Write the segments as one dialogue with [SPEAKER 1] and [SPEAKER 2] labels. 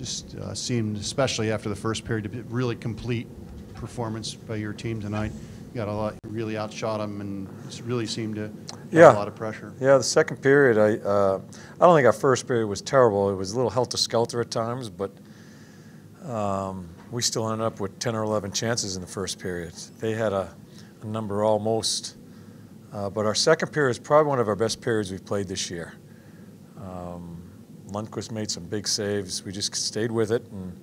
[SPEAKER 1] Just seemed, especially after the first period, to be a really complete performance by your team tonight. You got a lot, really outshot them, and just really seemed to have a lot of pressure.
[SPEAKER 2] Yeah, the second period, I don't think our first period was terrible. It was a little helter-skelter at times, but we still ended up with 10 or 11 chances in the first period. They had a number almost, but our second period is probably one of our best periods we've played this year. Lundqvist made some big saves. We just stayed with it and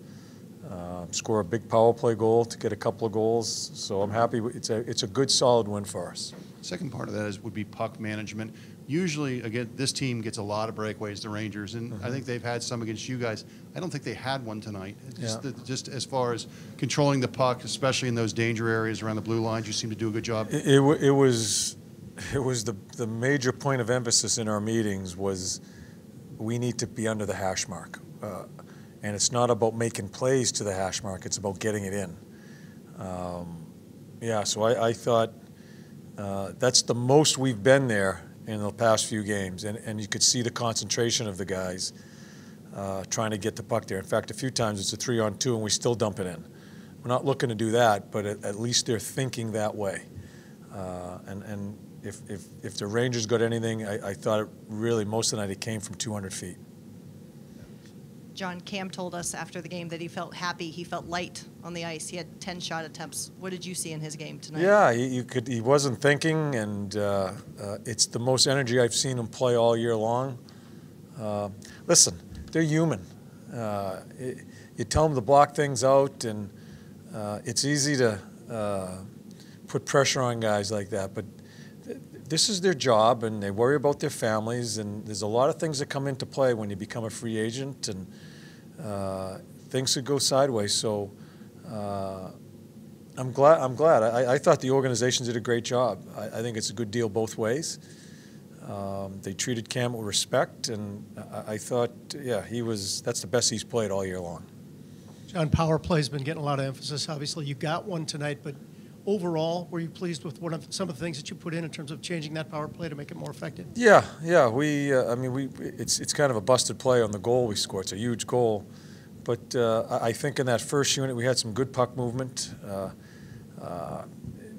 [SPEAKER 2] score a big power play goal to get a couple of goals. So I'm happy. It's a good, solid win for us.
[SPEAKER 1] Second part of that would be puck management. Usually, again, this team gets a lot of breakaways, the Rangers, and I think they've had some against you guys. I don't think they had one tonight. Just as far as controlling the puck, especially in those danger areas around the blue lines, you seem to do a good job.
[SPEAKER 2] It was the major point of emphasis in our meetings was we need to be under the hash mark. And it's not about making plays to the hash mark, it's about getting it in. So I thought that's the most we've been there in the past few games. And you could see the concentration of the guys trying to get the puck there. In fact, a few times it's a 3-on-2 and we still dump it in. We're not looking to do that, but at least they're thinking that way. And if the Rangers got anything, I thought it really most of the night it came from 200 feet.
[SPEAKER 3] John, Cam told us after the game that he felt happy, he felt light on the ice. He had 10 shot attempts. What did you see in his game tonight?
[SPEAKER 2] Yeah, he wasn't thinking, and it's the most energy I've seen him play all year long. Listen, they're human. You tell them to block things out, and it's easy to put pressure on guys like that, but this is their job, and they worry about their families, and there's a lot of things that come into play when you become a free agent, and things could go sideways. So I'm glad. I thought the organization did a great job. I think it's a good deal both ways. They treated Cam with respect, and I thought, that's the best he's played all year long.
[SPEAKER 4] John, power play's been getting a lot of emphasis. Obviously, you got one tonight, but overall, were you pleased with some of the things that you put in terms of changing that power play to make it more effective? Yeah.
[SPEAKER 2] It's kind of a busted play on the goal we scored. It's a huge goal, but I think in that first unit we had some good puck movement.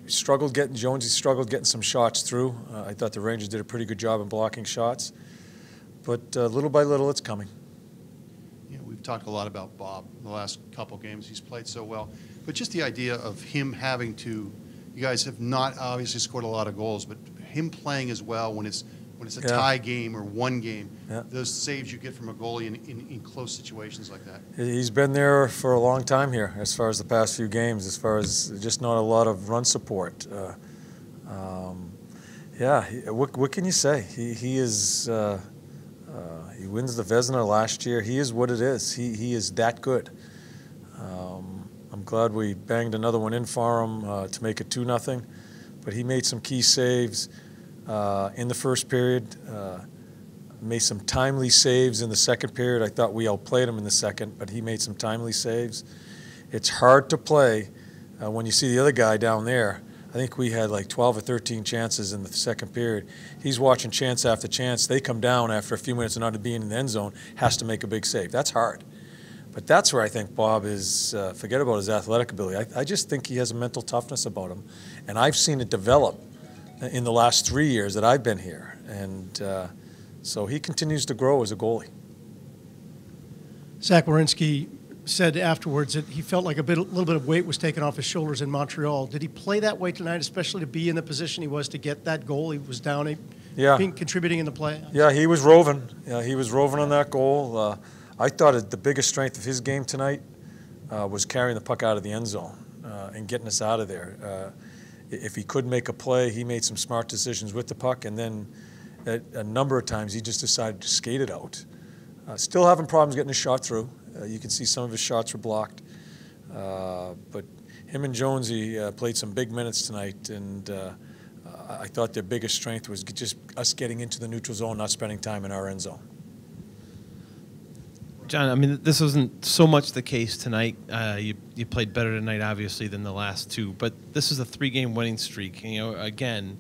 [SPEAKER 2] Jonesy struggled getting some shots through. I thought the Rangers did a pretty good job in blocking shots, but little by little it's coming.
[SPEAKER 1] We've talked a lot about Bob in the last couple games. He's played so well. But just the idea of him having to, you guys have not obviously scored a lot of goals, but him playing as well when it's a tie game or one game, those saves you get from a goalie in close situations like that.
[SPEAKER 2] He's been there for a long time here as far as the past few games, as far as just not a lot of run support. What can you say? He is. He wins the Vezina last year. He is what it is. He is that good. I'm glad we banged another one in for him to make it 2-0. But he made some key saves in the first period. Made some timely saves in the second period. I thought we outplayed him in the second, but he made some timely saves. It's hard to play when you see the other guy down there. I think we had like 12 or 13 chances in the second period. He's watching chance after chance. They come down after a few minutes of not being in the end zone, has to make a big save. That's hard. But that's where I think Bob is, forget about his athletic ability. I just think he has a mental toughness about him. And I've seen it develop in the last 3 years that I've been here. And so he continues to grow as a goalie.
[SPEAKER 4] Zach Werenski said afterwards that he felt like a little bit of weight was taken off his shoulders in Montreal. Did he play that way tonight, especially to be in the position he was to get that goal? He was down, contributing in the play.
[SPEAKER 2] Yeah, he was roving. Yeah, he was roving on that goal. I thought the biggest strength of his game tonight was carrying the puck out of the end zone and getting us out of there. If he could make a play, he made some smart decisions with the puck, and then a number of times he just decided to skate it out. Still having problems getting his shot through. You can see some of his shots were blocked. But him and Jonesy played some big minutes tonight, and I thought their biggest strength was just us getting into the neutral zone, not spending time in our end zone.
[SPEAKER 5] John, I mean, this wasn't so much the case tonight. You played better tonight, obviously, than the last two. But this is a 3-game winning streak. Again,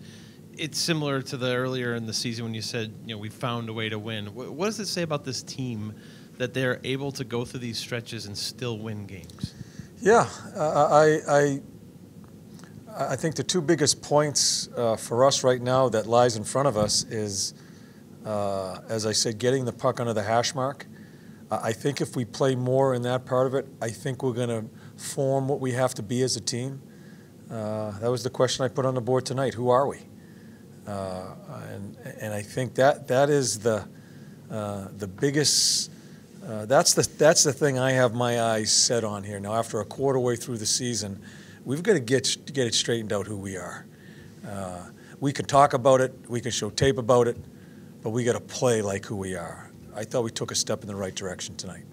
[SPEAKER 5] it's similar to the earlier in the season when you said, we found a way to win. What does it say about this team that they're able to go through these stretches and still win games?
[SPEAKER 2] Yeah, I think the two biggest points for us right now that lies in front of us is, as I said, getting the puck under the hash mark. I think if we play more in that part of it, I think we're going to form what we have to be as a team. That was the question I put on the board tonight. Who are we? And I think that is the biggest. That's the thing I have my eyes set on here now. After a quarter way through the season, we've got to get it straightened out who we are. We can talk about it, we can show tape about it, but we got to play like who we are. I thought we took a step in the right direction tonight.